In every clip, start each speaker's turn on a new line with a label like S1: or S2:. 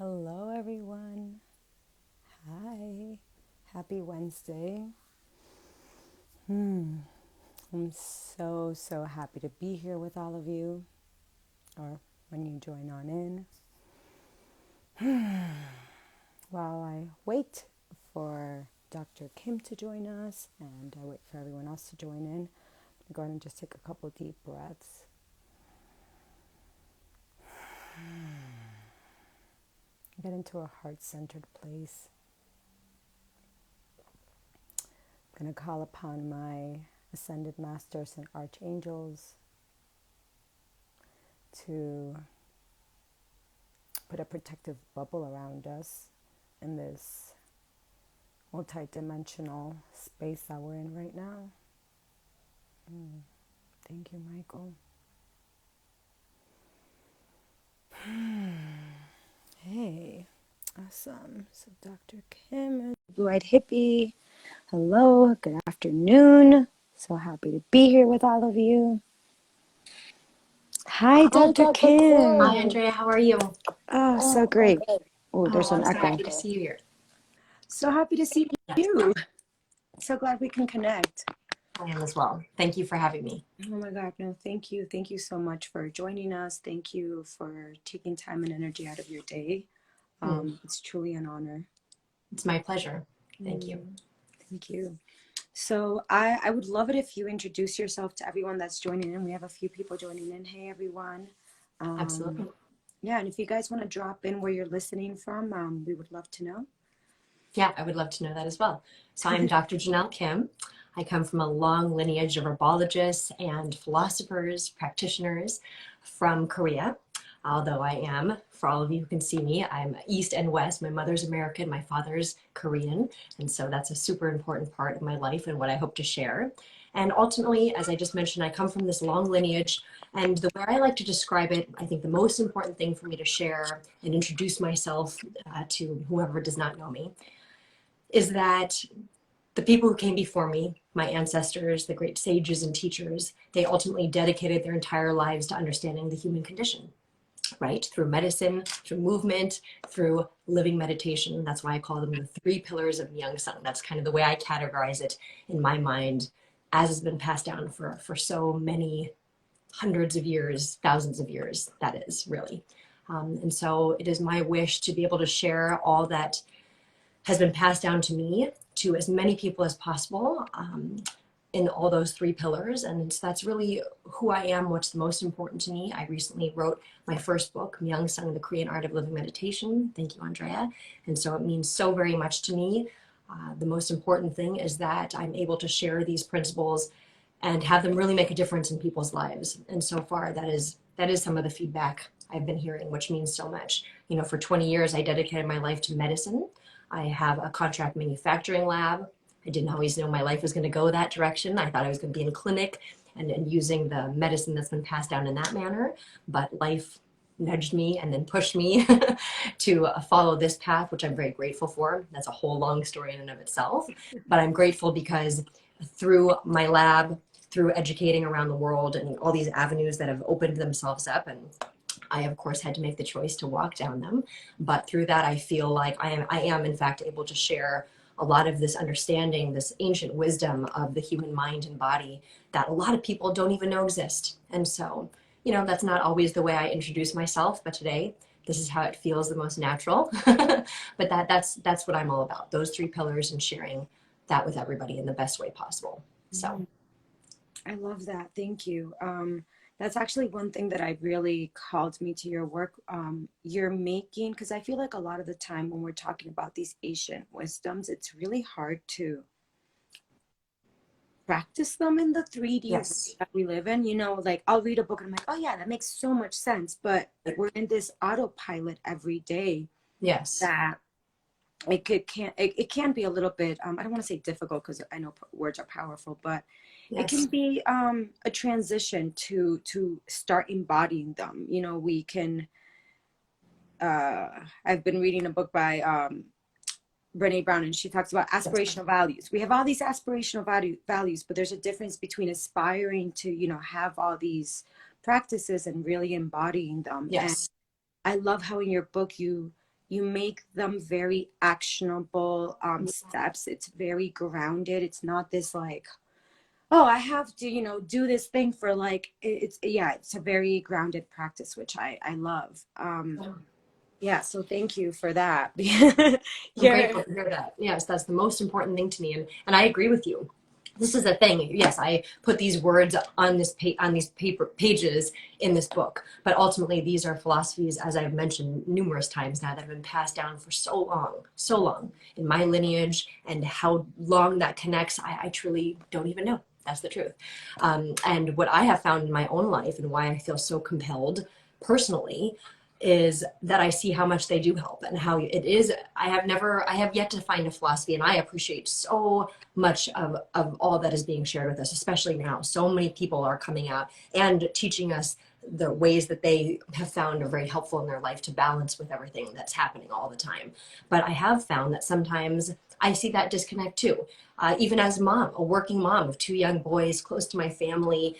S1: Hello, everyone. Hi. Happy Wednesday. I'm so happy to be here with all of you, or when you join on in. While I wait for Dr. Kim to join us and I wait for everyone else to join in, I'm going to go ahead and just take a couple deep breaths. Get into a heart-centered place. I'm going to call upon my ascended masters and archangels to put a protective bubble around us in this multi-dimensional space that we're in right now. Thank you, Michael. Hey, awesome. So Dr. Kim, Blue-Eyed Hippie, hello, good afternoon. So happy to be here with all of you. Hi, Dr. Kim.
S2: Hi, Andrea. How are you?
S1: Oh, so great. Oh, there's an
S2: I'm so
S1: echo.
S2: happy to see you here.
S1: So happy to see you. So glad we can connect.
S2: I am as well. Thank you for having me.
S1: Oh my God, no, thank you. Thank you so much for joining us. Thank you for taking time and energy out of your day. It's truly an honor.
S2: It's my pleasure. Thank you.
S1: Thank you. So I would love it if you introduce yourself to everyone that's joining in. We have a few people joining in. Hey, everyone.
S2: Absolutely.
S1: Yeah, and if you guys want to drop in where you're listening from, we would love to know.
S2: Yeah, I would love to know that as well. So I'm Dr. Janelle Kim. I come from a long lineage of herbologists and philosophers, practitioners from Korea. Although I am, for all of you who can see me, I'm East and West. My mother's American, my father's Korean. And so that's a super important part of my life and what I hope to share. And ultimately, as I just mentioned, I come from this long lineage. And the way I like to describe it, I think the most important thing for me to share and introduce myself to whoever does not know me is that the people who came before me, my ancestors, the great sages and teachers, they ultimately dedicated their entire lives to understanding the human condition, right? Through medicine, through movement, through living meditation. That's why I call them the three pillars of Myung Sung. That's kind of the way I categorize it in my mind, as has been passed down for so many hundreds of years, thousands of years, that is really. And so it is my wish to be able to share all that has been passed down to me to as many people as possible in all those three pillars. And so that's really who I am, what's the most important to me. I recently wrote my first book, Myung Sung, The Korean Art of Living Meditation. Thank you, Andrea. And so it means so very much to me. The most important thing is that I'm able to share these principles and have them really make a difference in people's lives. And so far, that is some of the feedback I've been hearing, which means so much. You know, for 20 years, I dedicated my life to medicine. I have a contract manufacturing lab. I didn't always know my life was going to go that direction. I thought I was going to be in a clinic and using the medicine that's been passed down in that manner. But life nudged me and then pushed me to follow this path, which I'm very grateful for. That's a whole long story in and of itself. But I'm grateful because through my lab, through educating around the world and all these avenues that have opened themselves up, and I, of course, had to make the choice to walk down them. But through that, I feel like I am in fact, able to share a lot of this understanding, this ancient wisdom of the human mind and body that a lot of people don't even know exist. And so, you know, that's not always the way I introduce myself, but today, this is how it feels the most natural. But that's what I'm all about, those three pillars and sharing that with everybody in the best way possible. So.
S1: I love that. Thank you. That's actually one thing that I really called me to your work. You're making, because I feel like a lot of the time when we're talking about these ancient wisdoms, it's really hard to practice them in the 3D world
S2: Yes.
S1: that we live in. You know, like I'll read a book and I'm like, oh yeah, that makes so much sense. But we're in this autopilot every day
S2: Yes.
S1: that it can be a little bit I don't want to say difficult because I know words are powerful, but it can
S2: Yes.
S1: be a transition to start embodying them. You know, we can I've been reading a book by Brene Brown, and she talks about aspirational values. We have all these aspirational values, but there's a difference between aspiring to, you know, have all these practices and really embodying them. And
S2: Yes.
S1: I love how in your book you make them very actionable steps. It's very grounded. It's not this like, oh, I have to, do this thing for like, it's a very grounded practice, which I love. Yeah, so thank you for that.
S2: I'm
S1: You're
S2: grateful to hear that. Yes, that's the most important thing to me, and I agree with you. This is the thing. Yes, I put these words on these paper pages in this book, but ultimately these are philosophies, as I've mentioned numerous times now, that have been passed down for so long in my lineage, and how long that connects, I truly don't even know. That's the truth. And what I have found in my own life, and why I feel so compelled personally, is that I see how much they do help, and how it is. I have yet to find a philosophy, and I appreciate so much of all that is being shared with us, especially now. So many people are coming out and teaching us the ways that they have found are very helpful in their life to balance with everything that's happening all the time. But I have found that sometimes I see that disconnect too. Even as a mom, a working mom of two young boys, close to my family,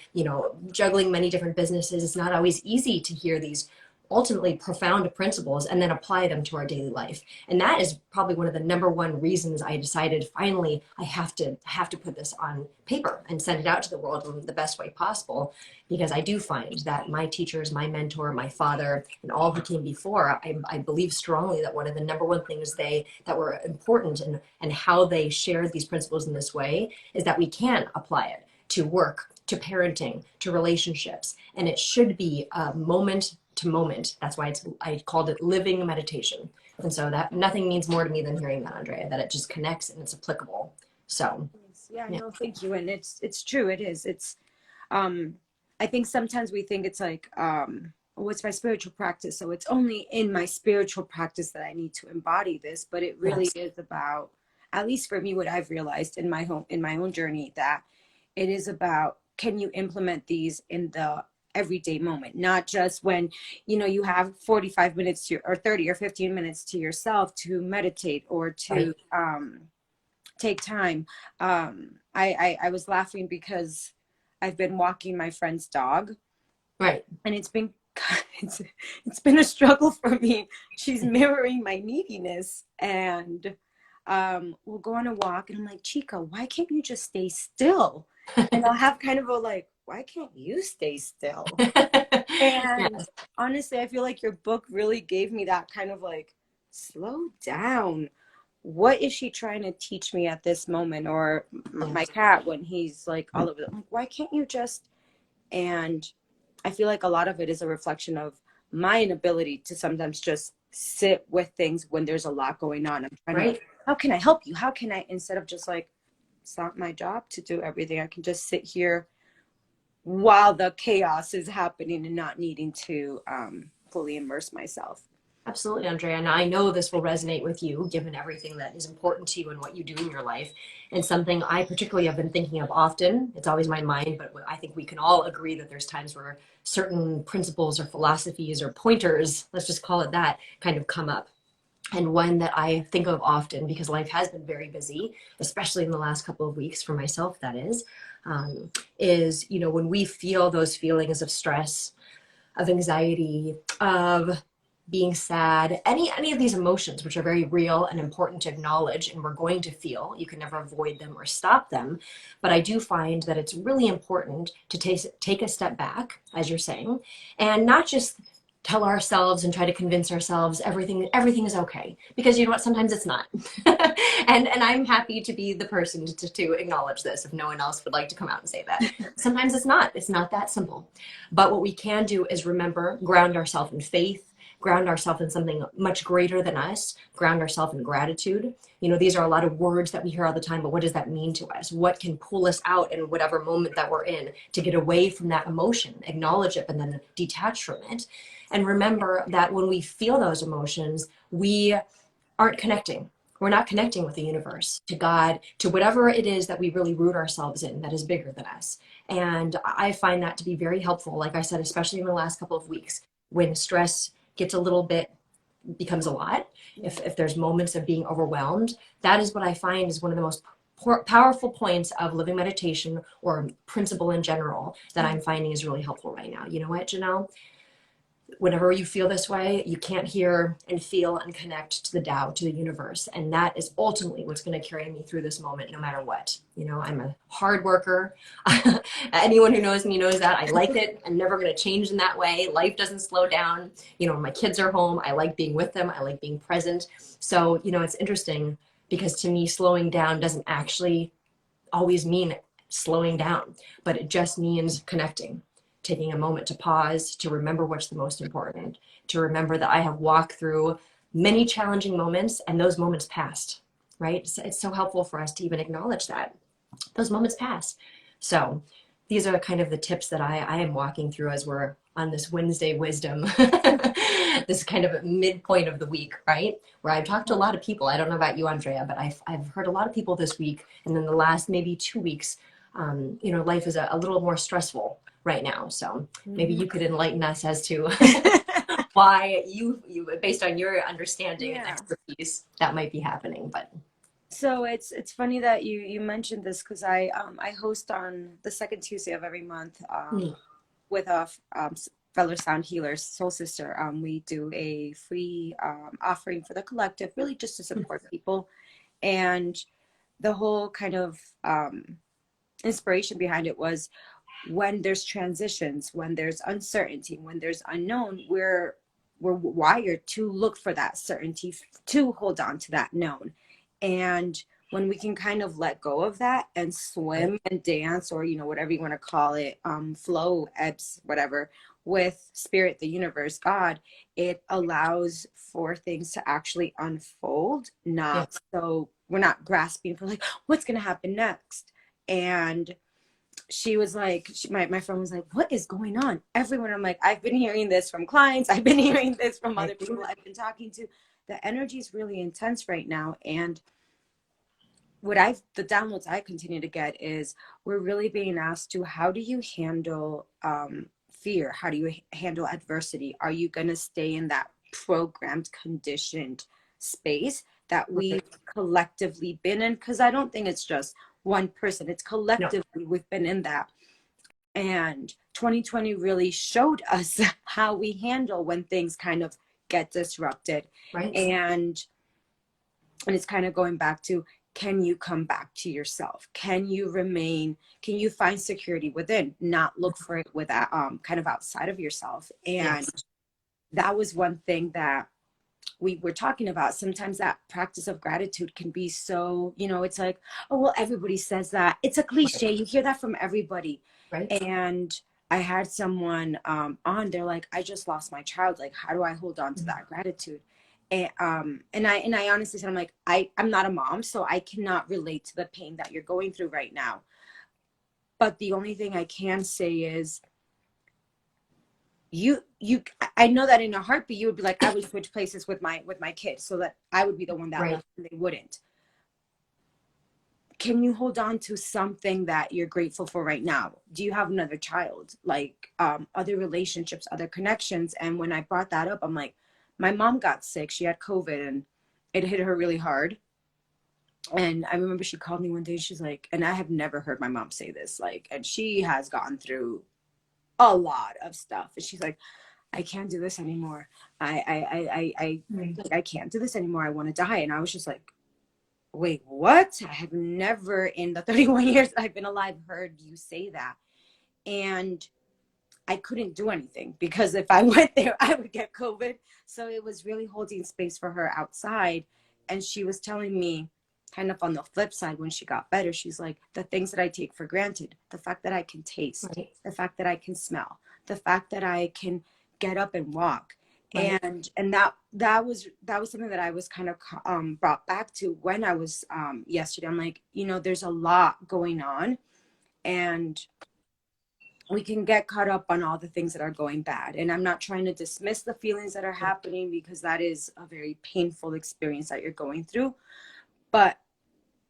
S2: juggling many different businesses, it's not always easy to hear these ultimately profound principles and then apply them to our daily life. And that is probably one of the number one reasons I decided finally I have to put this on paper and send it out to the world in the best way possible, because I do find that my teachers, my mentor, my father, and all who came before, I believe strongly that one of the number one things that were important, and how they shared these principles in this way, is that we can apply it to work, to parenting, to relationships. And it should be a moment to moment. That's why I called it living meditation. And so that nothing means more to me than hearing that, Andrea, that it just connects and it's applicable. So
S1: yeah,
S2: yeah.
S1: no, thank you. And it's true. It is. I think sometimes we think it's like, oh, it's my spiritual practice, so it's only in my spiritual practice that I need to embody this. But it really
S2: Yes.
S1: is about, at least for me, what I've realized in my own journey, that it is about, can you implement these in the everyday moment, not just when you have 45 minutes or 30 or 15 minutes to yourself to meditate or to
S2: Right.
S1: take time. I was laughing because I've been walking my friend's dog,
S2: Right.
S1: and it's, it's been a struggle for me. She's mirroring my neediness, and we'll go on a walk, and I'm like, Chica, why can't you just stay still? And I'll have kind of a like, why can't you stay still? And
S2: Yes.
S1: honestly, I feel like your book really gave me that kind of like, slow down. What is she trying to teach me at this moment? Or my
S2: Yes.
S1: cat, when he's like all over I'm like, why can't you just? And I feel like a lot of it is a reflection of my inability to sometimes just sit with things when there's a lot going on. I'm trying to,
S2: Right.
S1: how can I help you? How can I, instead of just like, it's not my job to do everything. I can just sit here while the chaos is happening and not needing to fully immerse myself.
S2: Absolutely, Andrea. And I know this will resonate with you, given everything that is important to you and what you do in your life. And something I particularly have been thinking of often. It's always my mind, but I think we can all agree that there's times where certain principles or philosophies or pointers, let's just call it that, kind of come up. And one that I think of often, because life has been very busy, especially in the last couple of weeks for myself, that is, when we feel those feelings of stress, of anxiety, of being sad, any of these emotions, which are very real and important to acknowledge, and we're going to feel. You can never avoid them or stop them. But I do find that it's really important to take a step back, as you're saying, and not just tell ourselves and try to convince ourselves everything is okay, because you know what, sometimes it's not. And I'm happy to be the person to acknowledge this if no one else would like to come out and say that. Sometimes it's not that simple. But what we can do is remember, ground ourselves in faith, ground ourselves in something much greater than us, ground ourselves in gratitude. These are a lot of words that we hear all the time, but what does that mean to us? What can pull us out in whatever moment that we're in to get away from that emotion, acknowledge it, and then detach from it? And remember that when we feel those emotions, we aren't connecting. We're not connecting with the universe, to God, to whatever it is that we really root ourselves in that is bigger than us. And I find that to be very helpful, like I said, especially in the last couple of weeks, when stress gets a little bit, becomes a lot, if there's moments of being overwhelmed. That is what I find is one of the most powerful points of living meditation, or principle in general, that I'm finding is really helpful right now. You know what, Janelle? whenever you feel this way, you can't hear and feel and connect to the Tao, to the universe. And that is ultimately what's going to carry me through this moment, no matter what. You know, I'm a hard worker. Anyone who knows me knows that. I like it. I'm never going to change in that way. Life doesn't slow down. You know, when my kids are home, I like being with them. I like being present. So, you know, it's interesting because to me, slowing down doesn't actually always mean slowing down, but it just means connecting, taking a moment to pause, to remember what's the most important, to remember that I have walked through many challenging moments and those moments passed, right? It's so helpful for us to even acknowledge that those moments pass. So these are kind of the tips that I am walking through as we're on this Wednesday wisdom, this kind of midpoint of the week, right? Where I've talked to a lot of people. I don't know about you, Andrea, but I've heard a lot of people this week, and then the last maybe 2 weeks, you know, life is a little more stressful right now. So maybe you could enlighten us as to why you based on your understanding and
S1: Yeah.
S2: expertise that might be happening. But
S1: So it's funny that you mentioned this because I host on the second Tuesday of every month with a fellow sound healers, Soul Sister. We do a free offering for the collective, really just to support people, and the whole kind of inspiration behind it was when there's transitions, when there's uncertainty, when there's unknown, we're wired to look for that certainty, to hold on to that known. And when we can kind of let go of that and swim and dance, or, you know, whatever you want to call it, flow, ebbs, whatever, with spirit, the universe, God, it allows for things to actually unfold,
S2: yeah,
S1: not so we're not grasping for like, what's going to happen next? And she was like, my friend was like, what is going on? Everyone, I'm like, I've been hearing this from clients. I've been hearing this from other people I've been talking to. The energy is really intense right now. And the downloads I continue to get is we're really being asked to, how do you handle fear? How do you handle adversity? Are you going to stay in that programmed, conditioned space that we've collectively been in? Because I don't think it's just one person, it's
S2: no,
S1: collectively we've been in that. And 2020 really showed us how we handle when things kind of get disrupted.
S2: right,
S1: And it's kind of going back to, can you come back to yourself? Can you find security within, not look for it with that kind of outside of yourself? And
S2: yes,
S1: that was one thing that we were talking about. Sometimes that practice of gratitude can be so, you know, it's like, oh, well, everybody says that. It's a cliche. You hear that from everybody.
S2: right,
S1: And I had someone on, they're like, I just lost my child. Like, how do I hold on to that gratitude? And I honestly said, I'm like, I'm not a mom, so I cannot relate to the pain that you're going through right now. But the only thing I can say is, you I know that in a heartbeat you would be like, I would switch places with my kids so that I would be the one that
S2: right,
S1: left and they wouldn't. Can you hold on to something that you're grateful for right now? Do you have another child, like other relationships, other connections? And when I brought that up, I'm like, my mom got sick, she had COVID, and it hit her really hard. And I remember she called me one day, she's like, and I have never heard my mom say this, like, and she has gone through a lot of stuff, and she's like, I can't do this anymore. I can't do this anymore. I want to die. And I was just like, wait, what? I have never in the 31 years I've been alive heard you say that. And I couldn't do anything because if I went there, I would get COVID. So it was really holding space for her outside. And she was telling me, kind of on the flip side, when she got better, she's like, the things that I take for granted, the fact that I can taste,
S2: right,
S1: the fact that I can smell, the fact that I can get up and walk.
S2: right,
S1: And that was something that I was kind of brought back to when I was yesterday. I'm like, you know, there's a lot going on, and we can get caught up on all the things that are going bad. And I'm not trying to dismiss the feelings that are happening, because that is a very painful experience that you're going through. But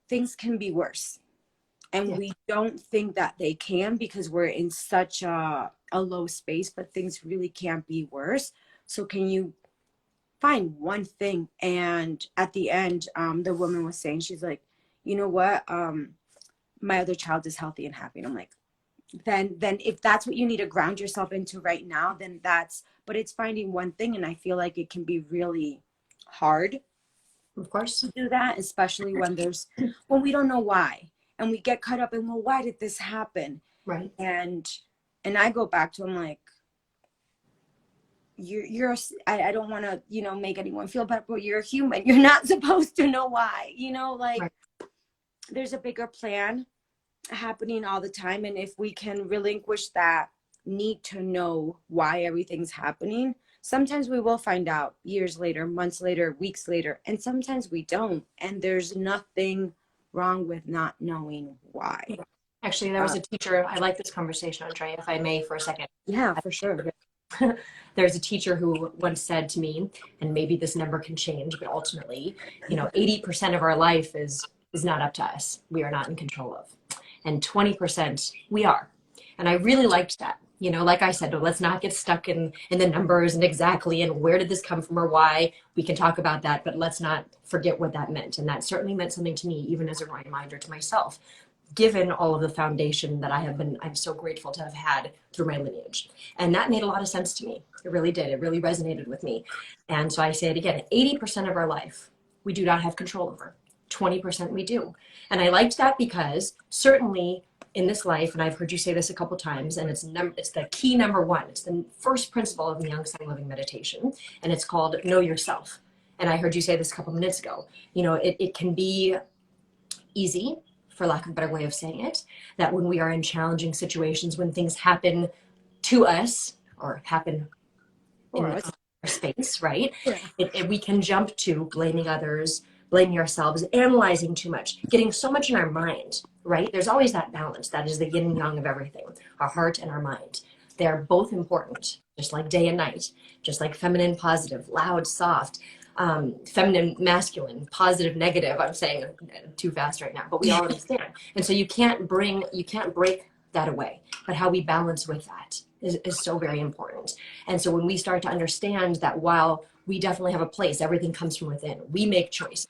S1: things can be worse. And
S2: yeah,
S1: we don't think that they can because we're in such a low space, but things really can't be worse. So can you find one thing? And at the end, the woman was saying, she's like, you know what? My other child is healthy and happy. And I'm like, then if that's what you need to ground yourself into right now, then that's, but it's finding one thing. And I feel like it can be really hard
S2: Of course.
S1: to do that, especially when we don't know why. And we get caught up in, well, why did this happen?
S2: Right.
S1: And I go back to, I'm like, I don't want to, make anyone feel bad, but you're a human. You're not supposed to know why, like
S2: Right.
S1: there's a bigger plan happening all the time. And if we can relinquish that need to know why everything's happening, sometimes we will find out years later, months later, weeks later, and sometimes we don't. And there's nothing wrong with not knowing why.
S2: Actually, there was a teacher, I like this conversation, Andrea, if I may for a second.
S1: Yeah, for sure.
S2: There's a teacher who once said to me, and maybe this number can change, but ultimately, 80% of our life is not up to us. We are not in control of. And 20% we are. And I really liked that. Like I said, let's not get stuck in the numbers and exactly and where did this come from or why. We can talk about that, but let's not forget what that meant. And that certainly meant something to me, even as a reminder to myself, given all of the foundation that I'm so grateful to have had through my lineage. And that made a lot of sense to me. It really did. It really resonated with me. And so I say it again, 80% of our life, we do not have control over. 20% we do. And I liked that because certainly in this life, and I've heard you say this a couple times, and it's the key number one. It's the first principle of Myung Sung living meditation, and it's called know yourself. And I heard you say this a couple minutes ago. It can be easy, for lack of a better way of saying it, that when we are in challenging situations, when things happen to us or happen in our space, right? Yeah. We can jump to blaming others, blaming ourselves, analyzing too much, getting so much in our mind, right? There's always that balance. That is the yin and yang of everything, our heart and our mind. They are both important, just like day and night, just like feminine, positive, loud, soft, feminine, masculine, positive, negative. I'm saying too fast right now, but we all understand. And so you can't break that away, but how we balance with that is so very important. And so when we start to understand that while we definitely have a place, everything comes from within, we make choices.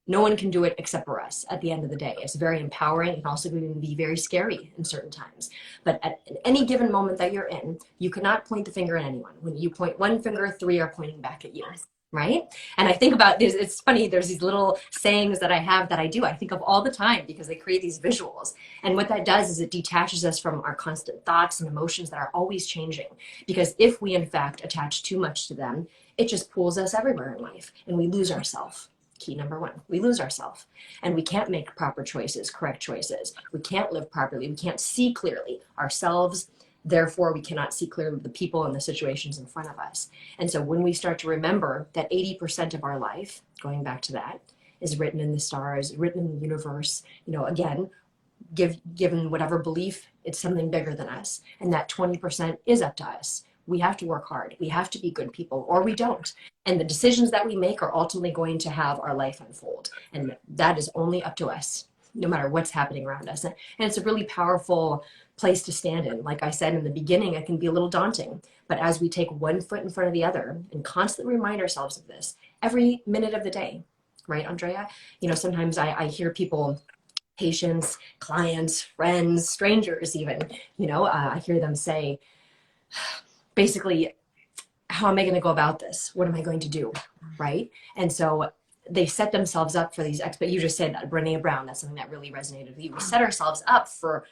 S2: No one can do it except for us at the end of the day. It's very empowering. It can also be very scary in certain times. But at any given moment that you're in, you cannot point the finger at anyone. When you point one finger, three are pointing back at you. Right? And I think about this, it's funny, there's these little sayings that I have that I think of all the time because they create these visuals. And what that does is it detaches us from our constant thoughts and emotions that are always changing. Because if we in fact attach too much to them, it just pulls us everywhere in life and we lose ourselves. Key number one, we lose ourselves and we can't make proper choices, correct choices. We can't live properly. We can't see clearly ourselves. Therefore, we cannot see clearly the people and the situations in front of us. And so when we start to remember that 80% of our life, going back to that, is written in the stars, written in the universe, again, given whatever belief, it's something bigger than us. And that 20% is up to us. We have to work hard. We have to be good people, or we don't. And the decisions that we make are ultimately going to have our life unfold. And that is only up to us, no matter what's happening around us. And it's a really powerful place to stand in. Like I said in the beginning, it can be a little daunting. But as we take one foot in front of the other and constantly remind ourselves of this every minute of the day, right, Andrea? Sometimes I hear people, patients, clients, friends, strangers even, I hear them say, basically, how am I going to go about this? What am I going to do? Right? And so they set themselves up for these you just said that, Brené Brown, that's something that really resonated with you. We set ourselves up for,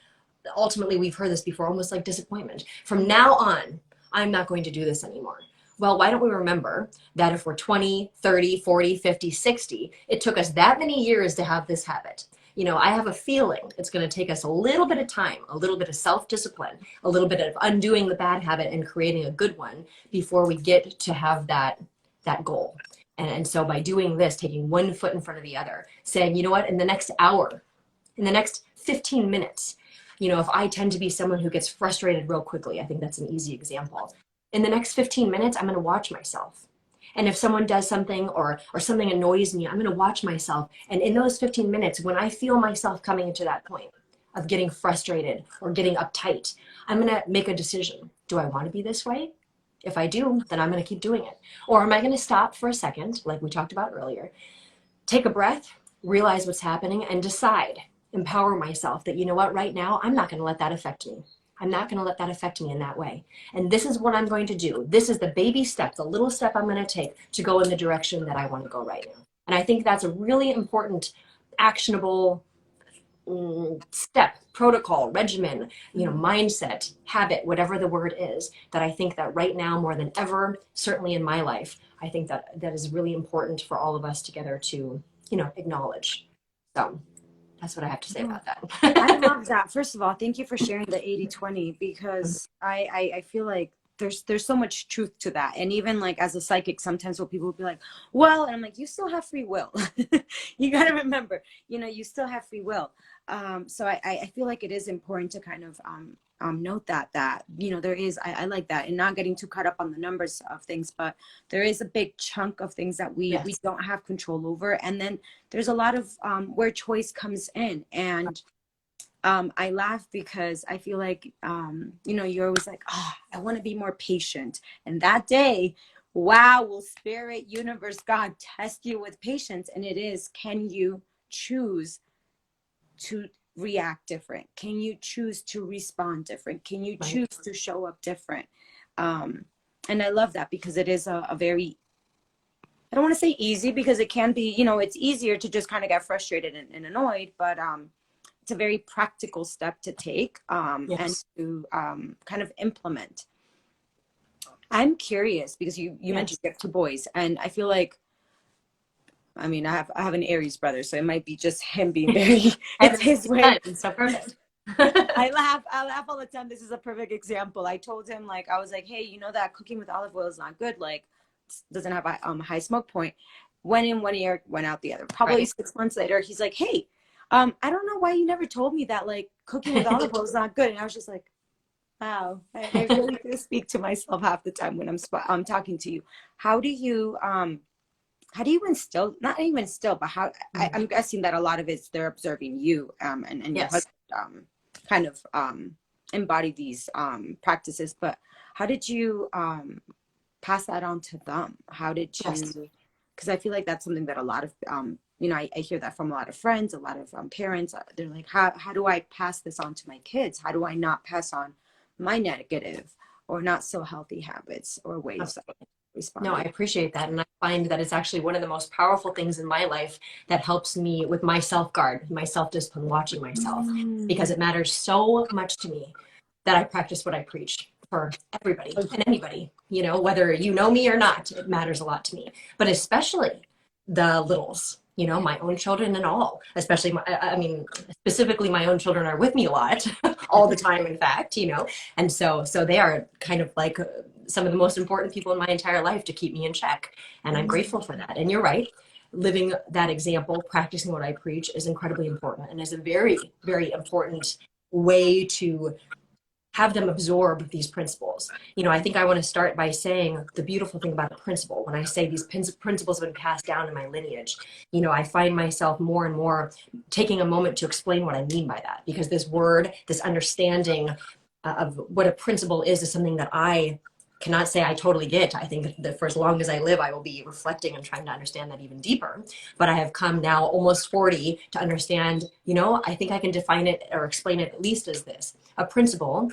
S2: ultimately, we've heard this before, almost like disappointment. From now on, I'm not going to do this anymore. Well, why don't we remember that if we're 20, 30, 40, 50, 60, it took us that many years to have this habit. I have a feeling it's going to take us a little bit of time, a little bit of self-discipline, a little bit of undoing the bad habit and creating a good one before we get to have that goal. And so by doing this, taking one foot in front of the other, saying, you know what, in the next hour, in the next 15 minutes, if I tend to be someone who gets frustrated real quickly, I think that's an easy example. In the next 15 minutes, I'm going to watch myself. And if someone does something or something annoys me, I'm going to watch myself. And in those 15 minutes, when I feel myself coming into that point of getting frustrated or getting uptight, I'm going to make a decision. Do I want to be this way? If I do, then I'm going to keep doing it. Or am I going to stop for a second, like we talked about earlier, take a breath, realize what's happening, and decide, empower myself that, right now, I'm not going to let that affect me. I'm not going to let that affect me in that way. And this is what I'm going to do. This is the baby step, the little step I'm going to take to go in the direction that I want to go right now. And I think that's a really important, actionable step, protocol, regimen, mindset, habit, whatever the word is, that I think that right now more than ever, certainly in my life, I think that that is really important for all of us together to, acknowledge. So that's what I have to say about
S1: I
S2: that.
S1: love that. First of all, thank you for sharing the 80/20 because I feel like there's so much truth to that. And even like as a psychic, sometimes what people will be like, well, and I'm like, you still have free will. You got to remember, you still have free will. So I feel like it is important to kind of note that there is, I like that, and not getting too caught up on the numbers of things, but there is a big chunk of things that we
S2: Yes.
S1: don't have control over. And then there's a lot of where choice comes in. And I laugh because I feel like, you're always like, oh, I want to be more patient. And that day, wow, will spirit, universe, God test you with patience. And it is, can you choose to react different? Can you choose to respond different? Can you choose to show up different? And I love that because it is a very, I don't want to say easy, because it can be, it's easier to just kind of get frustrated and annoyed, but it's a very practical step to take and
S2: Yes.
S1: to kind of implement. I'm curious because you
S2: Yes.
S1: mentioned you have two boys, and I feel like, I mean, I have an Aries brother, so it might be just him being very, it's his way.
S2: So perfect.
S1: I laugh all the time. This is a perfect example. I told him, like, I was like, hey, you know that cooking with olive oil is not good. Like, doesn't have a high smoke point. Went in one ear, went out the other. Probably
S2: Right.
S1: 6 months later, he's like, hey, I don't know why you never told me that, like, cooking with olive oil is not good. And I was just like, wow, I really do speak to myself half the time when I'm talking to you. How do you instill, not even instill, but how, I'm guessing that a lot of it's they're observing you and your
S2: Yes.
S1: husband kind of embody these practices, but how did you pass that on to them? How did
S2: Yes.
S1: you, because I feel like that's something that a lot of I hear that from a lot of friends, a lot of parents. They're like, how do I pass this on to my kids? How do I not pass on my negative or not so healthy habits or ways of
S2: No, I
S1: responding?
S2: appreciate that. And I find that it's actually one of the most powerful things in my life that helps me with my self-guard, my self-discipline, watching myself, because
S1: Mm.
S2: it matters so much to me that I practice what I preach for everybody and anybody, whether you know me or not, it matters a lot to me. But especially the littles, my own children and all, especially I mean, specifically my own children are with me a lot, all the time, in fact, and so they are kind of like some of the most important people in my entire life to keep me in check. And I'm grateful for that. And you're right. Living that example, practicing what I preach is incredibly important and is a very, very important way to have them absorb these principles. I think I want to start by saying the beautiful thing about a principle. When I say these principles have been passed down in my lineage, I find myself more and more taking a moment to explain what I mean by that, because this word, this understanding of what a principle is something that I cannot say I totally get. I think that for as long as I live, I will be reflecting and trying to understand that even deeper. But I have come now almost 40 to understand, I think I can define it or explain it at least as this. A principle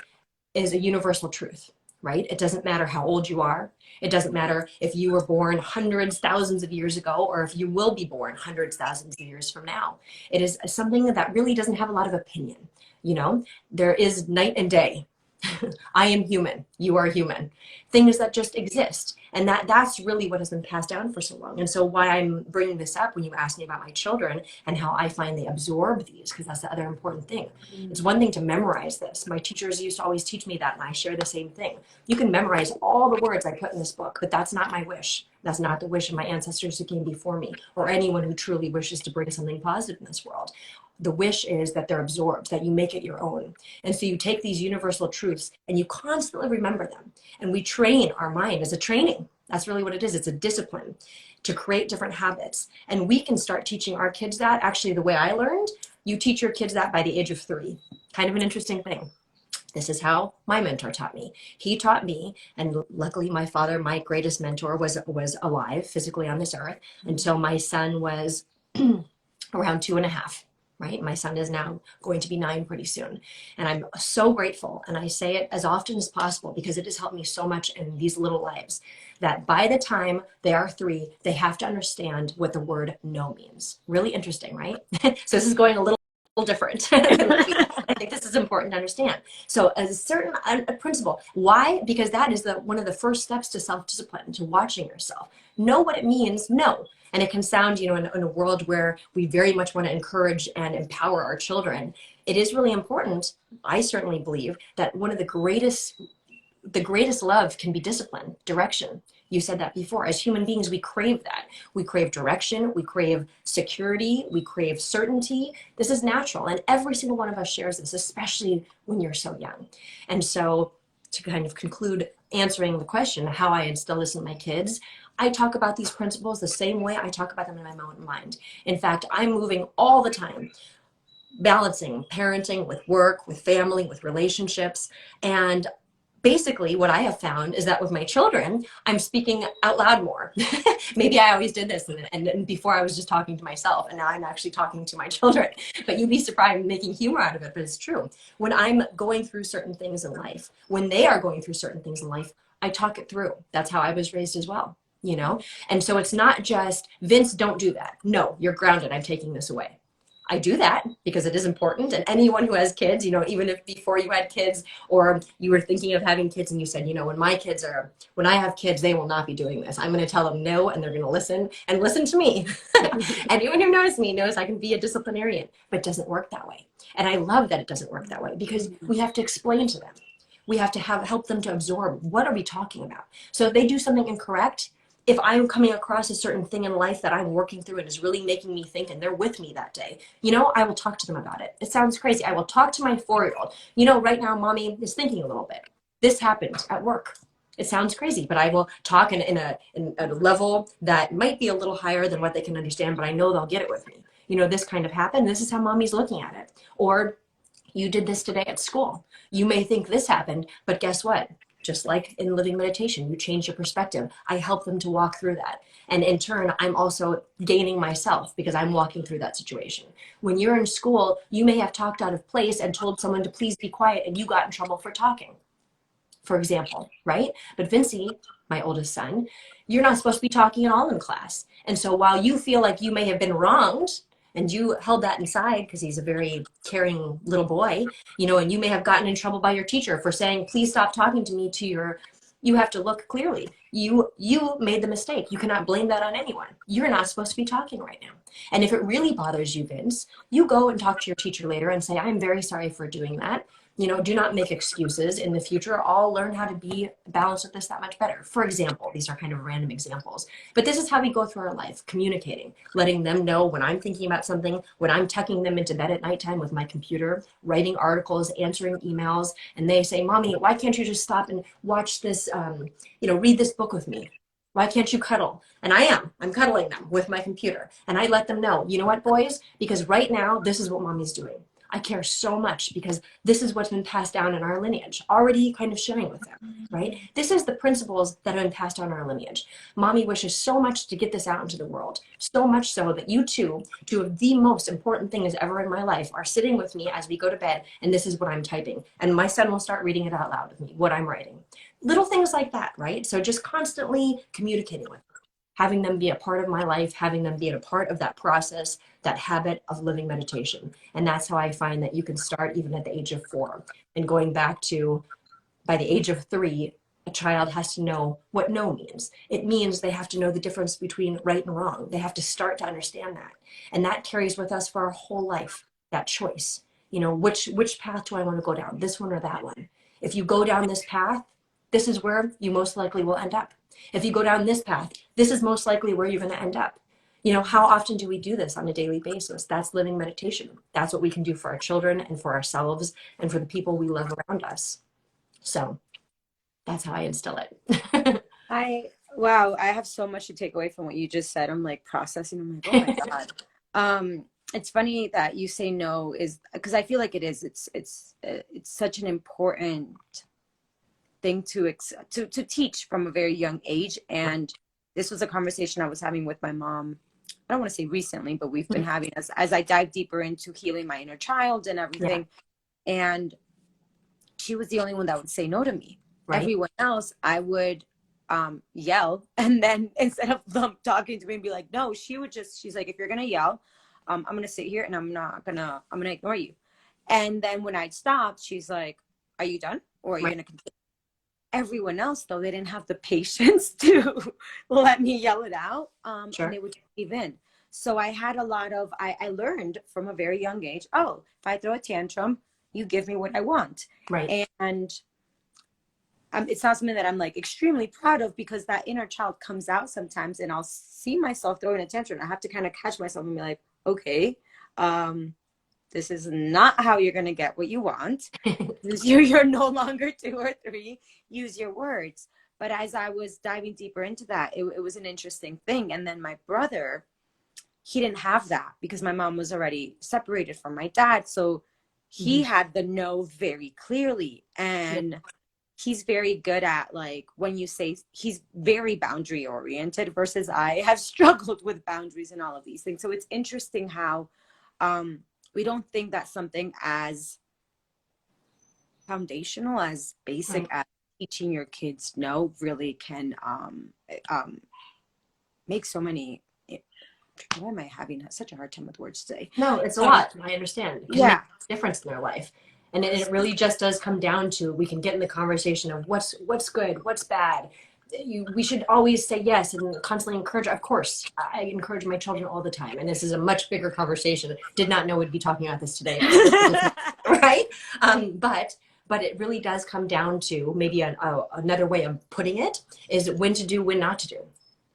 S2: is a universal truth, right? It doesn't matter how old you are. It doesn't matter if you were born hundreds, thousands of years ago, or if you will be born hundreds, thousands of years from now. It is something that really doesn't have a lot of opinion. There is night and day. I am human. You are human. Things that just exist. And that's really what has been passed down for so long. And so why I'm bringing this up when you ask me about my children and how I find they absorb these, because that's the other important thing. It's one thing to memorize this. My teachers used to always teach me that, and I share the same thing. You can memorize all the words I put in this book, but that's not my wish. That's not the wish of my ancestors who came before me, or anyone who truly wishes to bring something positive in this world. The wish is that they're absorbed, that you make it your own. And so you take these universal truths and you constantly remember them. And we train our mind as a training. That's really what it is. It's a discipline to create different habits. And we can start teaching our kids that. Actually, the way I learned, you teach your kids that by the age of 3. Kind of an interesting thing. This is how my mentor taught me. He taught me, and luckily my father, my greatest mentor, was alive physically on this earth until my son was around 2.5. right? My son is now going to be 9 pretty soon. And I'm so grateful. And I say it as often as possible because it has helped me so much in these little lives that by the time they are 3, they have to understand what the word no means. Really interesting, right? So this is going a little different. I think this is important to understand. So a certain a principle. Why? Because that is one of the first steps to self-discipline, to watching yourself. Know what it means, no. And it can sound, in a world where we very much want to encourage and empower our children, it is really important, I certainly believe, that one of the greatest love can be discipline, direction. You said that before. As human beings, we crave that. We crave direction, we crave security, we crave certainty. This is natural. And every single one of us shares this, especially when you're so young. And so to kind of conclude answering the question, how I instill this in my kids, I talk about these principles the same way I talk about them in my own mind. In fact, I'm moving all the time, balancing parenting with work, with family, with relationships. And basically what I have found is that with my children, I'm speaking out loud more. Maybe I always did this and before I was just talking to myself, and now I'm actually talking to my children. But you'd be surprised, I'm making humor out of it, but it's true. When I'm going through certain things in life, when they are going through certain things in life, I talk it through. That's how I was raised as well, And so it's not just, Vince, don't do that. No, you're grounded. I'm taking this away. I do that because it is important. And anyone who has kids, even if before you had kids or you were thinking of having kids and you said, when I have kids, they will not be doing this. I'm going to tell them no, and they're going to listen and listen to me. Anyone who knows me knows I can be a disciplinarian, but it doesn't work that way. And I love that it doesn't work that way because we have to explain to them. We have to help them to absorb, what are we talking about? So if they do something incorrect, if I'm coming across a certain thing in life that I'm working through and is really making me think, and they're with me that day, I will talk to them about it. It sounds crazy. I will talk to my 4-year-old. Right now, mommy is thinking a little bit. This happened at work. It sounds crazy, but I will talk in a level that might be a little higher than what they can understand, but I know they'll get it with me. This kind of happened. This is how mommy's looking at it. Or you did this today at school. You may think this happened, but guess what? Just like in living meditation, you change your perspective. I help them to walk through that. And in turn, I'm also gaining myself because I'm walking through that situation. When you're in school, you may have talked out of place and told someone to please be quiet and you got in trouble for talking, for example, right? But Vincey, my oldest son, you're not supposed to be talking at all in class. And so while you feel like you may have been wronged, and you held that inside because he's a very caring little boy, and you may have gotten in trouble by your teacher for saying, please stop talking to me you have to look clearly. You made the mistake. You cannot blame that on anyone. You're not supposed to be talking right now. And if it really bothers you, Vince, you go and talk to your teacher later and say, I'm very sorry for doing that. Do not make excuses. In the future, I'll learn how to be balanced with this that much better. For example, these are kind of random examples, but this is how we go through our life, communicating, letting them know when I'm thinking about something, when I'm tucking them into bed at nighttime with my computer, writing articles, answering emails, and they say, Mommy, why can't you just stop and watch this, read this book with me? Why can't you cuddle? And I'm cuddling them with my computer. And I let them know, you know what, boys? Because right now, this is what mommy's doing. I care so much because this is what's been passed down in our lineage, already kind of sharing with them, right? This is the principles that have been passed down in our lineage. Mommy wishes so much to get this out into the world, so much so that you two of the most important things ever in my life are sitting with me as we go to bed, and this is what I'm typing. And my son will start reading it out loud with me, what I'm writing. Little things like that, right? So just constantly communicating with them, having them be a part of my life, having them be a part of that process, that habit of living meditation. And that's how I find that you can start even at the age of 4. And going back to, by the age of 3, a child has to know what no means. It means they have to know the difference between right and wrong. They have to start to understand that. And that carries with us for our whole life, that choice. Which path do I want to go down, this one or that one? If you go down this path, this is where you most likely will end up. If you go down this path, this is most likely where you're going to end up. How often do we do this on a daily basis? That's living meditation. That's what we can do for our children and for ourselves and for the people we love around us. So that's how I instill it.
S1: Wow, I have so much to take away from what you just said. I'm like processing. I'm like, oh my God. It's funny that you say no, is because I feel like it is. It's such an important thing to teach from a very young age. And this was a conversation I was having with my mom I don't want to say recently, but we've been having, as I dive deeper into healing my inner child and
S2: Yeah.
S1: everything. And she was the only one that would say no to me.
S2: Right.
S1: Everyone else, I would yell. And then instead of them talking to me and be like, no, she's like, if you're going to yell, I'm going to sit here and I'm going to ignore you. And then when I'd stop, she's like, are you done? Or are you
S2: Right.
S1: going to continue? Everyone else, though, they didn't have the patience to let me yell it out.
S2: Sure.
S1: And they would give in. So I had I learned from a very young age, oh, if I throw a tantrum, you give me what I want.
S2: Right.
S1: And it's not something that I'm like extremely proud of, because that inner child comes out sometimes and I'll see myself throwing a tantrum. I have to kind of catch myself and be like, okay, this is not how you're going to get what you want. You're no longer 2 or 3. Use your words. But as I was diving deeper into that, it was an interesting thing. And then my brother, he didn't have that because my mom was already separated from my dad. So he had the no very clearly. And he's very good at, like, when you say, he's very boundary oriented versus I have struggled with boundaries and all of these things. So it's interesting how we don't think that something as foundational, as basic as teaching your kids no really can make so many. Why am I having such a hard time with words today?
S2: No, it's a lot. I understand. It can make a difference in their life. And it really just does come down to, we can get in the conversation of what's good, what's bad. We should always say yes and constantly encourage. Of course, I encourage my children all the time. And this is a much bigger conversation. Did not know we'd be talking about this today. Right? But it really does come down to, maybe another way of putting it is when to do, when not to do.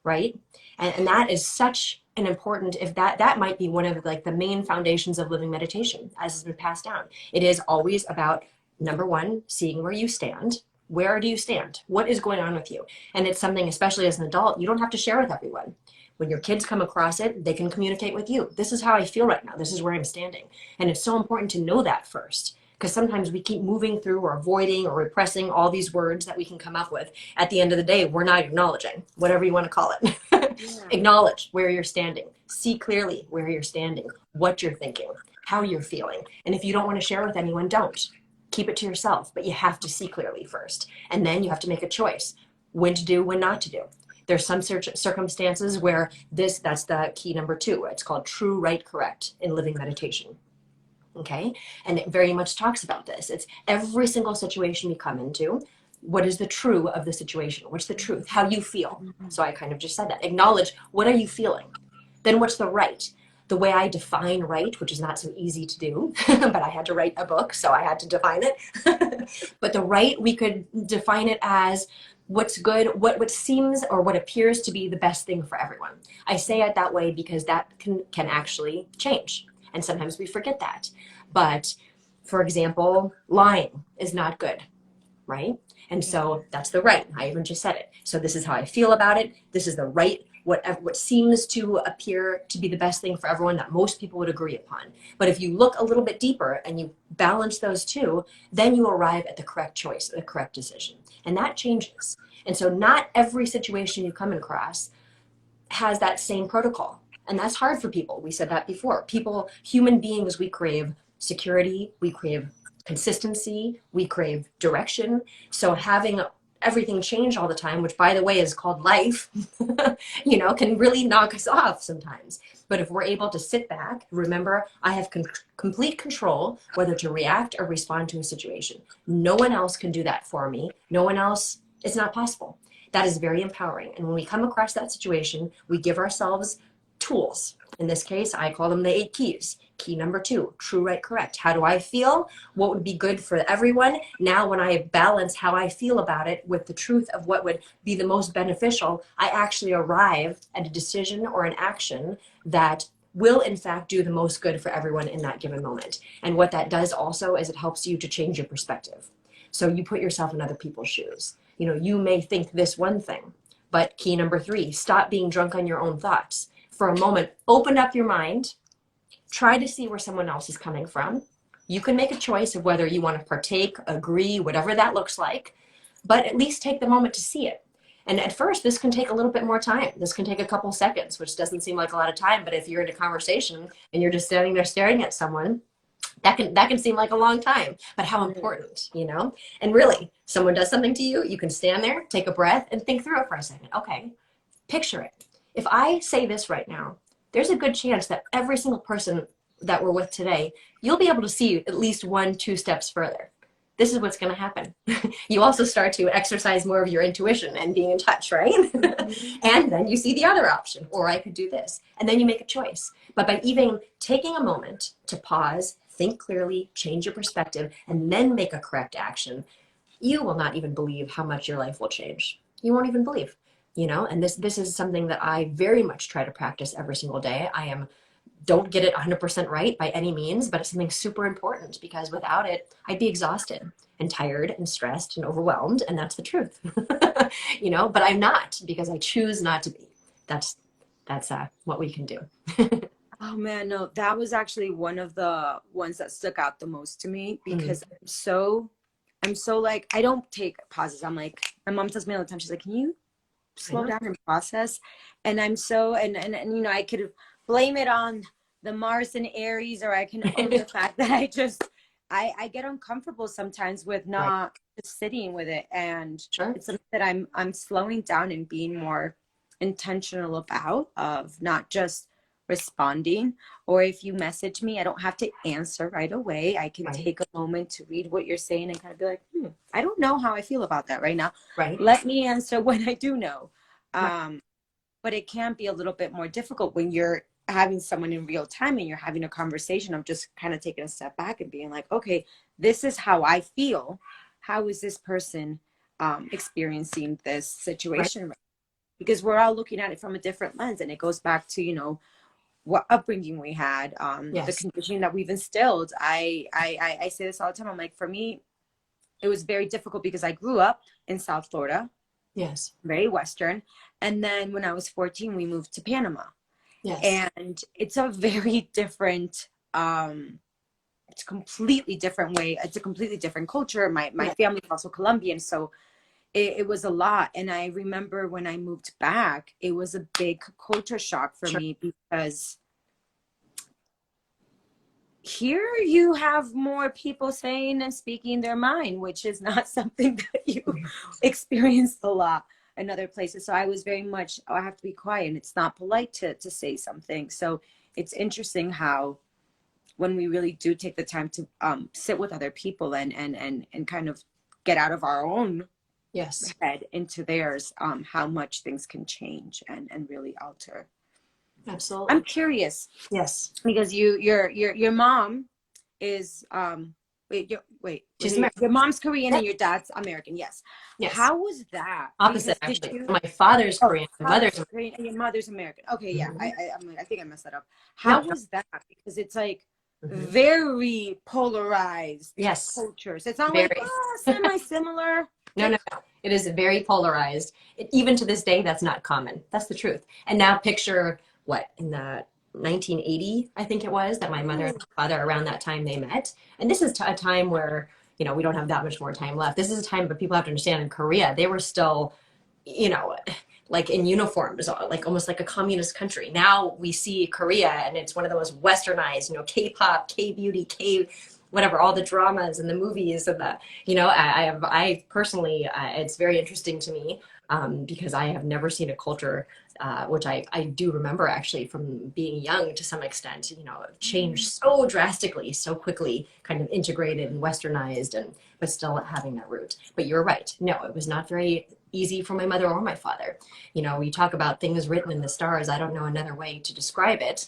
S2: Right? And that is such an important, if that might be one of like the main foundations of living meditation as has been passed down. It is always about, number one, seeing where you stand. Where do you stand? What is going on with you? And it's something, especially as an adult, you don't have to share with everyone. When your kids come across it, they can communicate with you. This is how I feel right now. This is where I'm standing. And it's so important to know that first, because sometimes we keep moving through or avoiding or repressing all these words that we can come up with. At the end of the day, we're not acknowledging, whatever you want to call it. Acknowledge where you're standing. See clearly where you're standing, what you're thinking, how you're feeling. And if you don't want to share with anyone, don't. Keep it to yourself, but you have to see clearly first. And then you have to make a choice, when to do, when not to do. There's some circumstances where that's the key number 2. It's called true, right, correct in living meditation. Okay? And it very much talks about this. It's every single situation you come into. What is the true of the situation? What's the truth? How you feel. So I kind of just said that. Acknowledge, what are you feeling? Then what's the right? The way I define right, which is not so easy to do, but I had to write a book, so I had to define it. But the right, we could define it as what's good, what seems or what appears to be the best thing for everyone. I say it that way because that can actually change. And sometimes we forget that. But for example, lying is not good, right? And so that's the right. I even just said it. So this is how I feel about it. This is the right, what seems to appear to be the best thing for everyone that most people would agree upon. But if you look a little bit deeper and you balance those two, then you arrive at the correct choice, the correct decision. And that changes. And so not every situation you come across has that same protocol. And that's hard for people. We said that before. People, human beings, we crave security, we crave consistency, we crave direction. So having everything change all the time, which by the way is called life, can really knock us off sometimes. But if we're able to sit back, remember, I have complete control whether to react or respond to a situation. No one else can do that for me. No one else, it's not possible. That is very empowering. And when we come across that situation, we give ourselves tools. In this case, I call them the 8 keys. Key number 2, true, right, correct. How do I feel? What would be good for everyone? Now, when I balance how I feel about it with the truth of what would be the most beneficial, I actually arrive at a decision or an action that will in fact do the most good for everyone in that given moment. And what that does also is it helps you to change your perspective. So you put yourself in other people's shoes. You may think this one thing, but key number 3, stop being drunk on your own thoughts. For a moment, open up your mind, try to see where someone else is coming from. You can make a choice of whether you want to partake, agree, whatever that looks like, but at least take the moment to see it. And at first, this can take a little bit more time. This can take a couple seconds, which doesn't seem like a lot of time. But if you're in a conversation and you're just standing there staring at someone, that can seem like a long time. But how important, you know? And really, someone does something to you, you can stand there, take a breath, and think through it for a second. Okay, picture it. If I say this right now, there's a good chance that every single person that we're with today, you'll be able to see at least 1, 2 steps further. This is what's going to happen. You also start to exercise more of your intuition and being in touch, right? And then you see the other option, or I could do this. And then you make a choice. But by even taking a moment to pause, think clearly, change your perspective, and then make a correct action, you will not even believe how much your life will change. You won't even believe, you know? And this is something that I very much try to practice every single day. Don't get it 100% right by any means, but it's something super important because without it, I'd be exhausted and tired and stressed and overwhelmed. And that's the truth, you know, but I'm not, because I choose not to be. That's what we can do.
S1: Oh man, no, that was actually one of the ones that stuck out the most to me because I'm so like, I don't take pauses. I'm like, my mom tells me all the time, she's like, can you slow down and process? And I'm so, and you know, I could blame it on the Mars and Aries, or I can own the fact that I get uncomfortable sometimes with not just sitting with it. And it's something that I'm slowing down and being more intentional about, of not just responding, or if you message me, I don't have to answer right away. I can take a moment to read what you're saying and kind of be like, I don't know how I feel about that right now. Let me answer when I do know. But it can be a little bit more difficult when you're having someone in real time and you're having a conversation of just kind of taking a step back and being like, okay, this is how I feel. How is this person experiencing this situation? Because we're all looking at it from a different lens, and it goes back to, you know, what upbringing we had, the conditioning that we've instilled. I say this all the time. I'm like, for me, it was very difficult because I grew up in South Florida. Yes. Very Western. And then when I was 14, we moved to Panama. Yes. And it's a very different, it's a completely different way. It's a completely different culture. My family is also Colombian. So it was a lot. And I remember when I moved back, it was a big culture shock for me, because here you have more people saying and speaking their mind, which is not something that you experience a lot in other places. So I was very much, I have to be quiet, and it's not polite to say something. So it's interesting how when we really do take the time to sit with other people and kind of get out of our own head into theirs, how much things can change and really alter. Absolutely. I'm curious. Yes. Because your mom is your mom's Korean and your dad's American. Yes. Yes. How was that?
S2: Opposite, actually. My father's Korean, my mother's
S1: Korean, and your mother's American. Okay, yeah. I think I messed that up. How was that? Because it's like very polarized. Yes. Cultures. It's not like semi-similar.
S2: No. It is very polarized. Even to this day, that's not common. That's the truth. And now picture in the 1980, I think it was, that my mother and my father, around that time, they met. And this is a time where, you know, we don't have that much more time left. This is a time, but people have to understand, in Korea, they were still, you know, like in uniforms, like almost like a communist country. Now we see Korea and it's one of the most westernized, you know, K-pop, K-beauty, whatever, all the dramas and the movies and the, you know, I personally, it's very interesting to me because I have never seen a culture, which I do remember actually from being young to some extent, you know, change so drastically, so quickly, kind of integrated and westernized, but still having that root. But you're right. No, it was not very easy for my mother or my father. You know, we talk about things written in the stars. I don't know another way to describe it.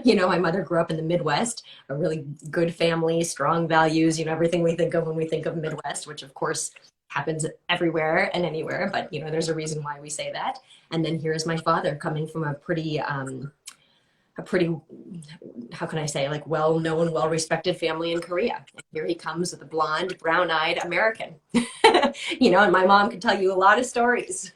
S2: You know, my mother grew up in the Midwest, a really good family, strong values, you know, everything we think of when we think of Midwest, which of course happens everywhere and anywhere, but you know, there's a reason why we say that. And then here's my father coming from a pretty a pretty, how can I say, like well-known, well-respected family in Korea. And here he comes with a blonde, brown-eyed American. You know, and my mom could tell you a lot of stories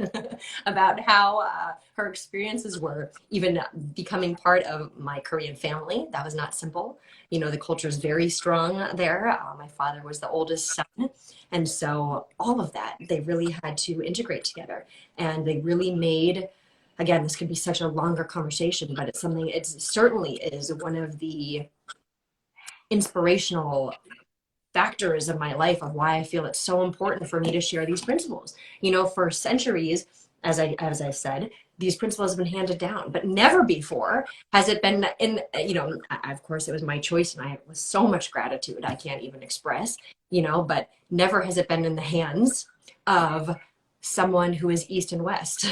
S2: about how her experiences were, even becoming part of my Korean family. That was not simple. You know, the culture is very strong there. My father was the oldest son. And so all of that, they really had to integrate together. And they really made, again, this could be such a longer conversation, but it's something, it certainly is one of the inspirational factors of my life of why I feel it's so important for me to share these principles. You know, for centuries, as I said, these principles have been handed down, but never before has it been in, you know, of course it was my choice and I with so much gratitude I can't even express, you know, but never has it been in the hands of someone who is East and West,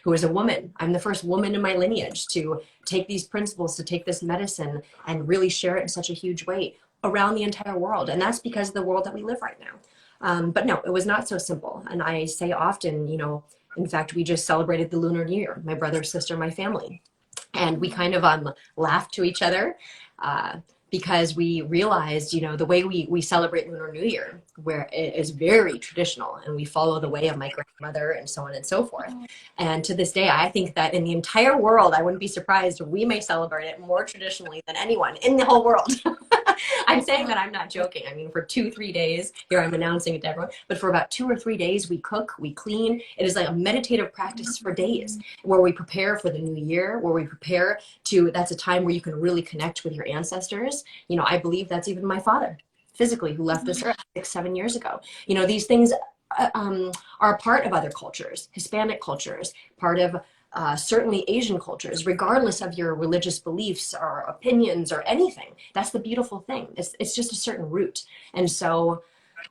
S2: who is a woman. I'm the first woman in my lineage to take these principles, to take this medicine and really share it in such a huge way around the entire world. And that's because of the world that we live right now. But no, it was not so simple. And I say often, you know, in fact, we just celebrated the Lunar New Year, my brother, sister, my family. And we kind of laughed to each other because we realized, you know, the way we celebrate Lunar New Year, where it is very traditional and we follow the way of my grandmother and so on and so forth. And to this day, I think that in the entire world, I wouldn't be surprised if we may celebrate it more traditionally than anyone in the whole world. I'm saying that, I'm not joking. I mean, for 2-3 days, here I'm announcing it to everyone, but for about 2 or 3 days, we cook, we clean. It is like a meditative practice for days where we prepare for the new year, where we prepare to, that's a time where you can really connect with your ancestors. You know, I believe that's even my father physically who left this earth 6-7 years ago. You know, these things are a part of other cultures, Hispanic cultures, part of certainly Asian cultures, regardless of your religious beliefs or opinions or anything. That's the beautiful thing. It's just a certain root. And so,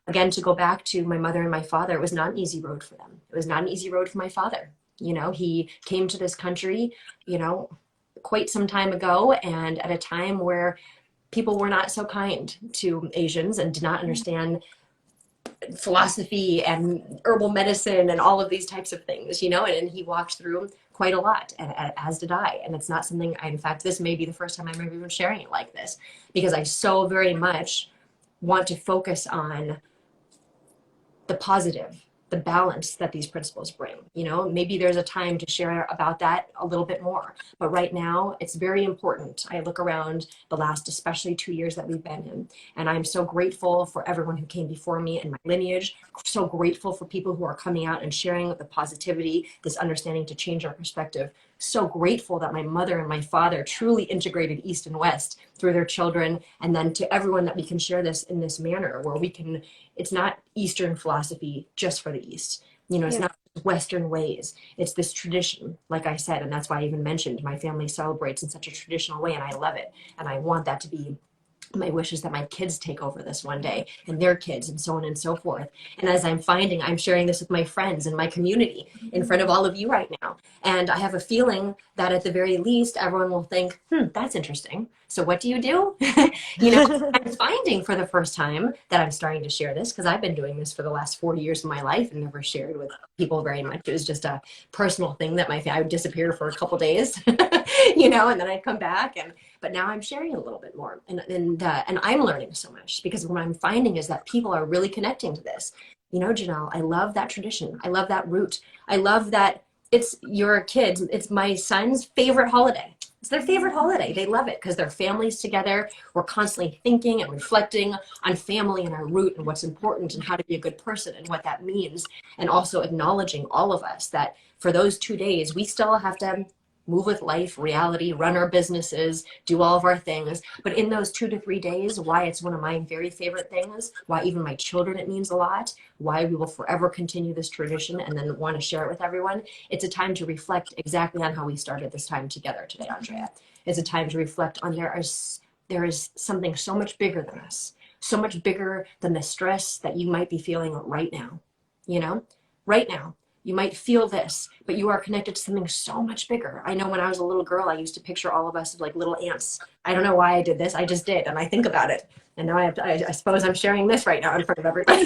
S2: again, to go back to my mother and my father, it was not an easy road for them. It was not an easy road for my father. You know, he came to this country, you know, quite some time ago, and at a time where people were not so kind to Asians and did not understand philosophy and herbal medicine and all of these types of things, you know, and he walked through quite a lot, as did I. And it's not something, in fact, this may be the first time I'm ever even sharing it like this, because I so very much want to focus on the positive, the balance that these principles bring. You know, maybe there's a time to share about that a little bit more, but right now it's very important. I look around the last, especially 2 years that we've been in, and I'm so grateful for everyone who came before me in my lineage, so grateful for people who are coming out and sharing the positivity, this understanding to change our perspective. So grateful that my mother and my father truly integrated East and West through their children, and then to everyone that we can share this in this manner where we can, it's not Eastern philosophy just for the East. You know, it's not Western ways. It's this tradition, like I said, and that's why I even mentioned my family celebrates in such a traditional way, and I love it. And I want that to be my wish, is that my kids take over this one day, and their kids, and so on and so forth. And as I'm finding, I'm sharing this with my friends and my community in front of all of you right now. And I have a feeling that at the very least, everyone will think, that's interesting. So what do you do? You know, I'm finding for the first time that I'm starting to share this, because I've been doing this for the last 40 years of my life and never shared with people very much. It was just a personal thing that I would disappear for a couple days, you know, and then I'd come back. But now I'm sharing a little bit more, and I'm learning so much, because what I'm finding is that people are really connecting to this. You know, Janelle, I love that tradition. I love that root. I love that it's your kids. It's my son's favorite holiday. It's their favorite holiday. They love it because their family's together. We're constantly thinking and reflecting on family and our root and what's important and how to be a good person and what that means. And also acknowledging, all of us, that for those 2 days, we still have to move with life, reality, run our businesses, do all of our things. But in those 2 to 3 days, why it's one of my very favorite things, why even my children, it means a lot, why we will forever continue this tradition and then want to share it with everyone. It's a time to reflect exactly on how we started this time together today, Andrea. It's a time to reflect on there is something so much bigger than us, so much bigger than the stress that you might be feeling right now. You know, right now. You might feel this, but you are connected to something so much bigger. I know when I was a little girl, I used to picture all of us as like little ants. I don't know why I did this. I just did. And I think about it. And now I suppose I'm sharing this right now in front of everybody.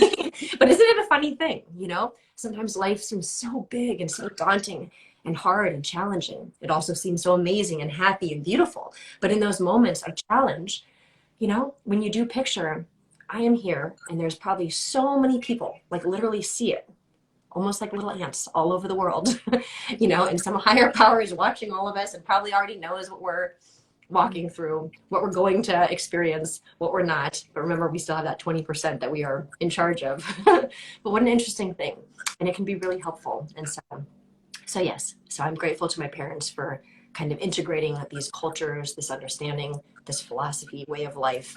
S2: But isn't it a funny thing? You know, sometimes life seems so big and so daunting. and hard and challenging. It also seems so amazing and happy and beautiful. But in those moments of challenge, you know, when you do picture, I am here and there's probably so many people, like literally see it, almost like little ants all over the world, you know, and some higher power is watching all of us and probably already knows what we're walking through, what we're going to experience, what we're not. But remember, we still have that 20% that we are in charge of. But what an interesting thing. And it can be really helpful. And so yes, so I'm grateful to my parents for kind of integrating these cultures, this understanding, this philosophy, way of life,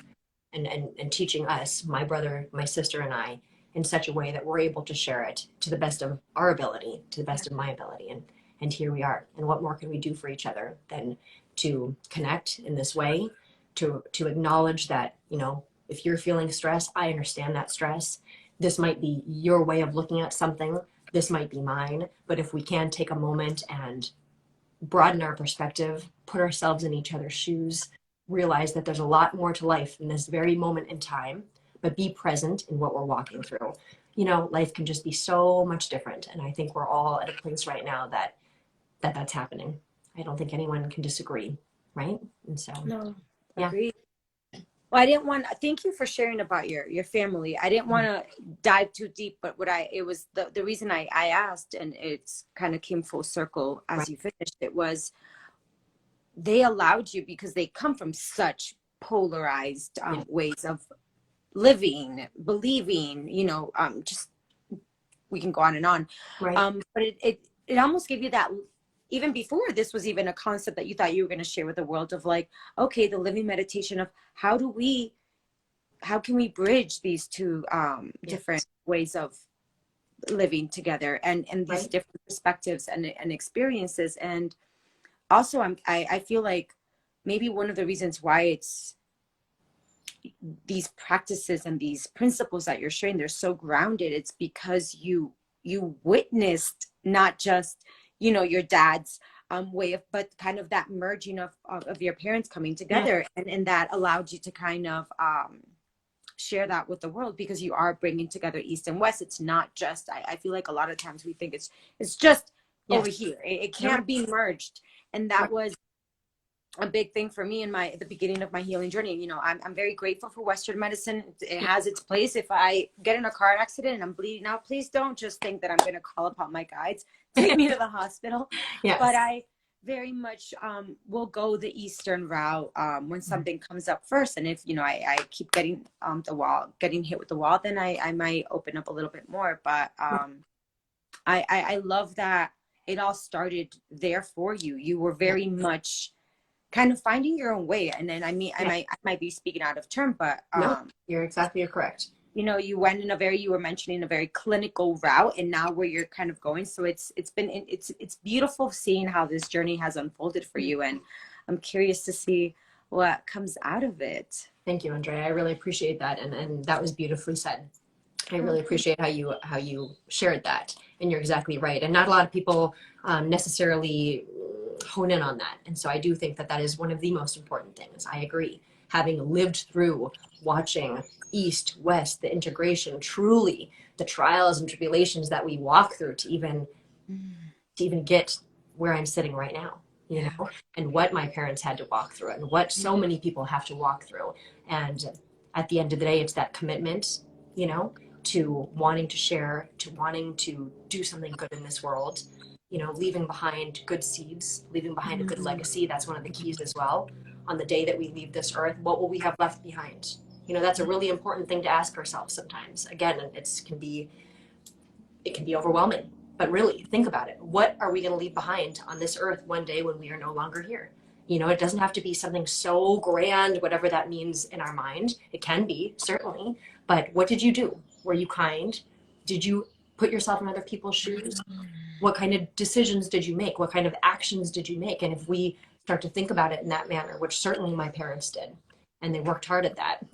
S2: and teaching us, my brother, my sister, and I, in such a way that we're able to share it to the best of our ability, to the best of my ability. And here we are. And what more can we do for each other than to connect in this way, to acknowledge that, you know, if you're feeling stress, I understand that stress. This might be your way of looking at something. This might be mine. But if we can take a moment and broaden our perspective, put ourselves in each other's shoes, realize that there's a lot more to life in this very moment in time, but be present in what we're walking through. You know, life can just be so much different. And I think we're all at a place right now that's happening. I don't think anyone can disagree, right? And so,
S1: No,
S2: yeah.
S1: agreed. Well, I didn't want, thank you for sharing about your family. I didn't want to dive too deep, but it was the reason I asked, and it's kind of came full circle as
S2: Right.
S1: you finished it, was they allowed you, because they come from such polarized
S2: Yeah.
S1: ways of living, believing, you know, just, we can go on and on.
S2: Right.
S1: But it almost gave you that, even before this was even a concept that you thought you were going to share with the world, of like, okay, the living meditation of how can we bridge these two different ways of living together, and these
S2: Right.
S1: different perspectives and experiences. And also I feel like maybe one of the reasons why it's these practices and these principles that you're sharing, they're so grounded, it's because you witnessed not just, you know, your dad's way of, but kind of that merging of your parents coming together.
S2: Yeah.
S1: And that allowed you to kind of share that with the world, because you are bringing together East and West. It's not just, I feel like a lot of times we think it's just over here. It can't be merged. And that was a big thing for me at the beginning of my healing journey. You know, I'm very grateful for Western medicine. It has its place. If I get in a car accident and I'm bleeding out, please don't just think that I'm going to call upon my guides, take me to the hospital.
S2: Yes.
S1: But I very much will go the Eastern route when something comes up first. And if, you know, I keep getting getting hit with the wall, then I might open up a little bit more. But I love that it all started there for you. You were very much kind of finding your own way. And then, I mean, I might be speaking out of turn, but
S2: no, you're exactly correct.
S1: you know, you went in you were mentioning a very clinical route, and now where you're kind of going. So it's beautiful seeing how this journey has unfolded for you. And I'm curious to see what comes out of it.
S2: Thank you, Andrea. I really appreciate that. And that was beautifully said. I really appreciate how you shared that. And you're exactly right. And not a lot of people necessarily hone in on that. And so I do think that is one of the most important things. I agree. Having lived through watching East, West, the integration, truly the trials and tribulations that we walk through to even get where I'm sitting right now, you know, and what my parents had to walk through and what so many people have to walk through. And at the end of the day, it's that commitment, you know, to wanting to share, to wanting to do something good in this world, you know, leaving behind good seeds, leaving behind a good legacy. That's one of the keys as well. On the day that we leave this earth, what will we have left behind? You know, that's a really important thing to ask ourselves sometimes. Again, it can be overwhelming, but really think about it. What are we going to leave behind on this earth one day when we are no longer here? You know, it doesn't have to be something so grand, whatever that means in our mind. It can be, certainly, but what did you do? Were you kind? Did you put yourself in other people's shoes? What kind of decisions did you make? What kind of actions did you make? And if we start to think about it in that manner, which certainly my parents did, and they worked hard at that,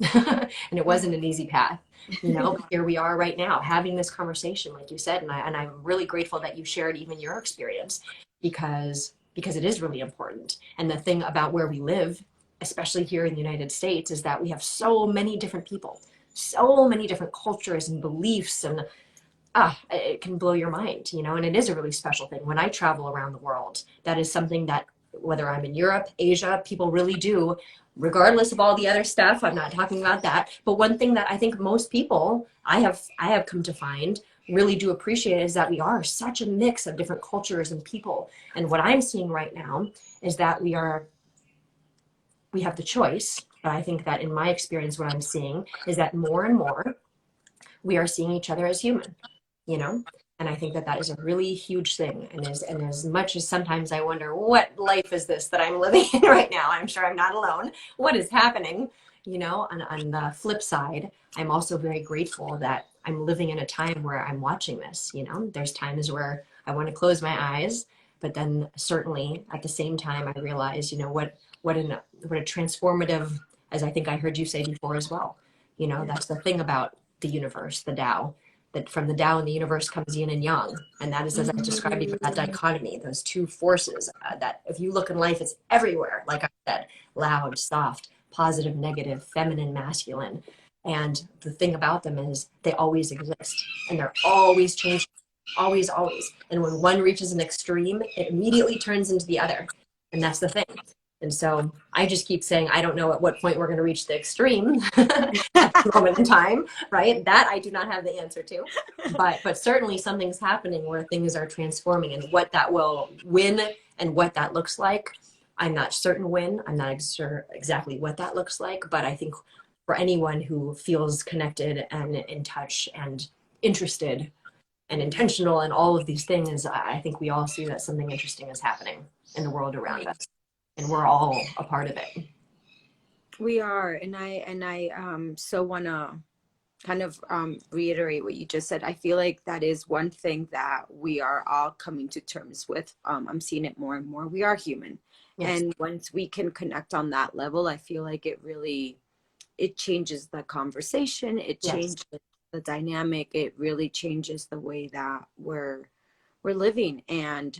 S2: and it wasn't an easy path, you know, but here we are right now having this conversation, like you said, and I'm really grateful that you shared even your experience, because it is really important. And the thing about where we live, especially here in the United States, is that we have so many different people, so many different cultures and beliefs and it can blow your mind, you know, and it is a really special thing. When I travel around the world, that is something that, whether I'm in Europe, Asia, people really do, regardless of all the other stuff. I'm not talking about that. But one thing that I think most people I have come to find really do appreciate is that we are such a mix of different cultures and people. And what I'm seeing right now is that we have the choice. But I think that in my experience, what I'm seeing is that more and more we are seeing each other as human, you know? And I think that that is a really huge thing. And as much as sometimes I wonder, what life is this that I'm living in right now? I'm sure I'm not alone. What is happening? You know, on the flip side, I'm also very grateful that I'm living in a time where I'm watching this. You know, there's times where I want to close my eyes, but then certainly at the same time, I realize, you know, what a transformative, as I think I heard you say before as well. You know, that's the thing about the universe, the Tao, that from the Tao and the universe comes yin and yang. And that is, as I described before, that dichotomy, those two forces that if you look in life, it's everywhere. Like I said, loud, soft, positive, negative, feminine, masculine. And the thing about them is they always exist and they're always changing, always, always. And when one reaches an extreme, it immediately turns into the other. And that's the thing. And so I just keep saying, I don't know at what point we're going to reach the extreme at this moment in time, right? That I do not have the answer to. But certainly something's happening where things are transforming, and what that will win and what that looks like, I'm not certain when. I'm not sure exactly what that looks like. But I think for anyone who feels connected and in touch and interested and intentional and all of these things, I think we all see that something interesting is happening in the world around us. And we're all a part of it.
S1: We are, and I so wanna kind of reiterate what you just said. I feel like that is one thing that we are all coming to terms with. I'm seeing it more and more. We are human,
S2: Yes.
S1: and once we can connect on that level, I feel like it changes the conversation. It
S2: Yes.
S1: changes the dynamic. It really changes the way that we're living. And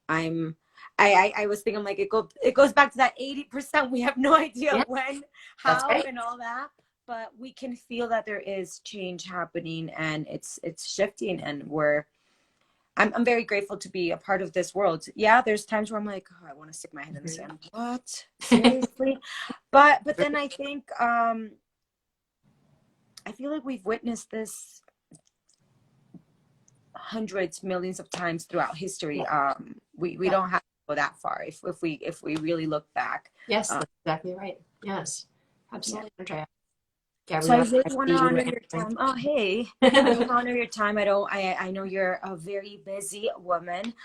S1: I'm I was thinking like it goes back to that 80%. We have no idea
S2: Yes.
S1: when,
S2: That's
S1: how,
S2: right.
S1: and all that, but we can feel that there is change happening, and it's shifting, and I'm very grateful to be a part of this world. Yeah, there's times where I'm like, oh, I want to stick my head in the sand. What? Seriously? But then I think I feel like we've witnessed this hundreds, millions of times throughout history. We don't have to go that far if we really look back.
S2: Yes,
S1: Um,
S2: that's exactly right. Yes,
S1: yeah.
S2: absolutely, Andrea. Yeah,
S1: So I really
S2: I
S1: want to
S2: see you
S1: honor your
S2: answering.
S1: time. Oh, hey, I want to honor your time. I know you're a very busy woman.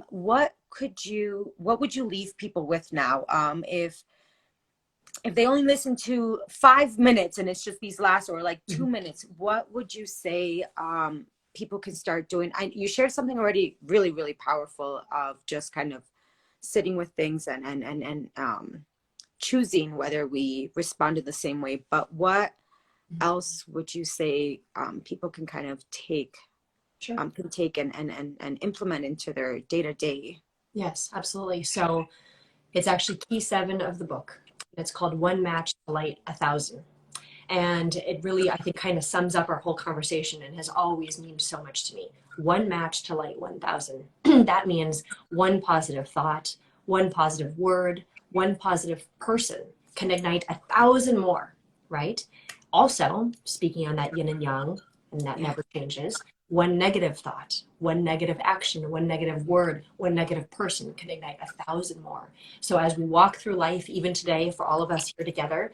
S1: What would you leave people with now? If they only listen to 5 minutes and it's just these last, or like 2 minutes, what would you say people can start doing? You shared something already really, really powerful of just kind of sitting with things and choosing whether we respond in the same way. But what else would you say people can kind of
S2: Sure.
S1: take and implement into their day-to-day?
S2: Yes, absolutely. So it's actually key 7 of the book. It's called One Match to Light a Thousand. And it really, I think, kind of sums up our whole conversation and has always meant so much to me. One match to light 1,000. That means one positive thought, one positive word, one positive person can ignite 1,000 more, right? Also, speaking on that yin and yang, and that
S1: Yeah.
S2: never changes, one negative thought, one negative action, one negative word, one negative person can ignite 1,000 more. So as we walk through life, even today, for all of us here together,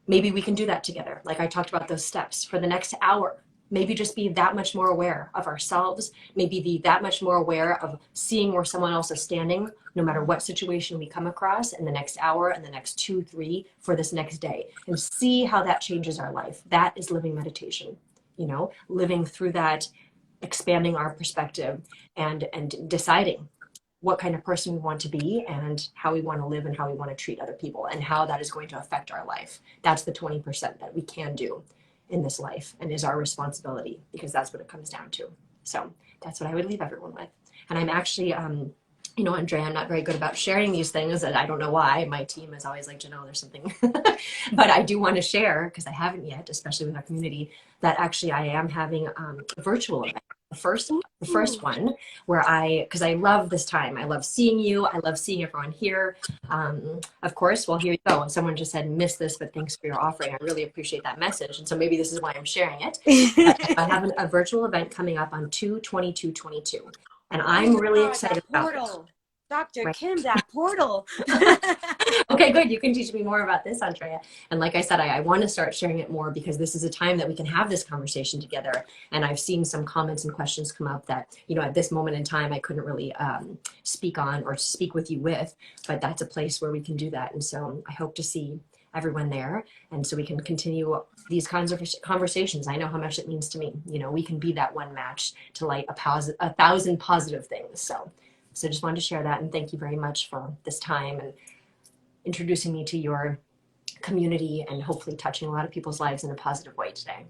S2: maybe we can do that together. Like I talked about those steps for the next hour. Maybe just be that much more aware of ourselves. Maybe be that much more aware of seeing where someone else is standing, no matter what situation we come across in the next hour and the next 2, 3 for this next day, and see how that changes our life. That is living meditation, you know, living through that, expanding our perspective and deciding what kind of person we want to be and how we want to live and how we want to treat other people and how that is going to affect our life. That's the 20% that we can do in this life and is our responsibility, because that's what it comes down to. So that's what I would leave everyone with. And I'm actually, you know, Andrea, I'm not very good about sharing these things, and I don't know why. My team is always like, Janelle, there's something. But I do want to share, because I haven't yet, especially with our community, that actually I am having a virtual event the first one where because I love this time. I love seeing you. I love seeing everyone here. Of course, well, here you go. Someone just said, miss this, but thanks for your offering. I really appreciate that message. And so maybe this is why I'm sharing it. But I have a virtual event coming up on 2/22/22. And I'm really excited about this.
S1: Dr.
S2: Right.
S1: Kim, that portal.
S2: Okay, good. You can teach me more about this, Andrea. And like I said, I want to start sharing it more because this is a time that we can have this conversation together. And I've seen some comments and questions come up that, at this moment in time, I couldn't really speak on or speak with you with, but that's a place where we can do that. And so I hope to see everyone there. And so we can continue these kinds of conversations. I know how much it means to me. We can be that one match to light a thousand positive things. So just wanted to share that, and thank you very much for this time and introducing me to your community and hopefully touching a lot of people's lives in a positive way today.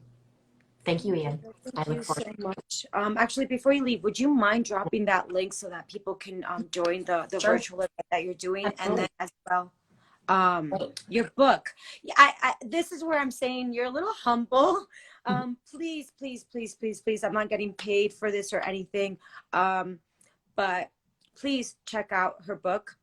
S2: Thank you, Ian.
S1: Thank you so much. Actually, before you leave, would you mind dropping that link so that people can join the
S2: Sure.
S1: virtual event that you're doing?
S2: Absolutely.
S1: And then as well, your book. This is where I'm saying you're a little humble. Please, please, please, please, please. I'm not getting paid for this or anything. But please check out her book.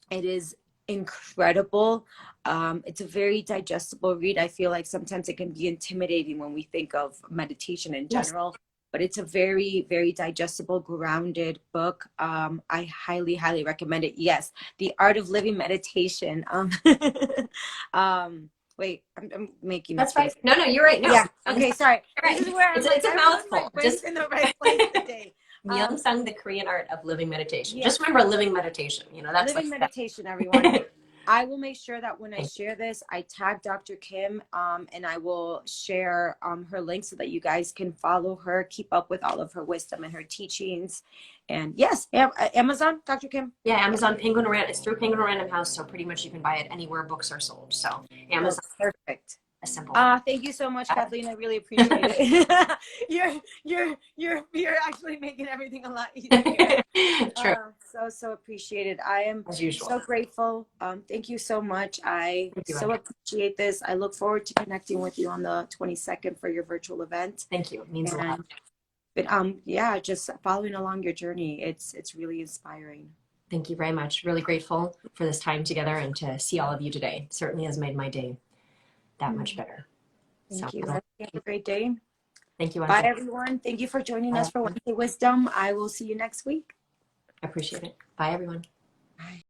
S1: It is incredible. It's a very digestible read. I feel like sometimes it can be intimidating when we think of meditation in general, but it's a very, very digestible, grounded book. I highly, highly recommend it. Yes, The Art of Living Meditation. Wait, I'm making
S2: That's right. No, you're right. No.
S1: Yeah. Okay, sorry.
S2: Right.
S1: This is where
S2: it's a mouthful.
S1: Just in the right place today.
S2: Myung Sung, The Korean Art of Living Meditation.
S1: Yeah.
S2: Just remember living meditation. That's
S1: living
S2: like
S1: meditation, everyone. I will make sure that when I share this, I tag Dr. Kim, and I will share her link so that you guys can follow her, keep up with all of her wisdom and her teachings. And yes, Amazon, Dr. Kim.
S2: Yeah, Amazon Penguin Random. It's through Penguin Random House, so pretty much you can buy it anywhere books are sold. So Amazon.
S1: Oh, perfect.
S2: Simple.
S1: Thank you so much, Kathleen. I really appreciate it. You're actually making everything a lot easier.
S2: True.
S1: So appreciated. I am
S2: As usual.
S1: so grateful. Thank you so much. I so appreciate this. I look forward to connecting with you on the 22nd for your virtual event.
S2: Thank you. It means a lot.
S1: But yeah, just following along your journey. It's really inspiring.
S2: Thank you very much. Really grateful for this time together and to see all of you today. It certainly has made my day that much better.
S1: Thank you. Have a great day.
S2: Thank you.
S1: Bye, everyone. Thank you for joining us for Wednesday Wisdom. I will see you next week.
S2: I appreciate it. Bye, everyone.
S1: Bye.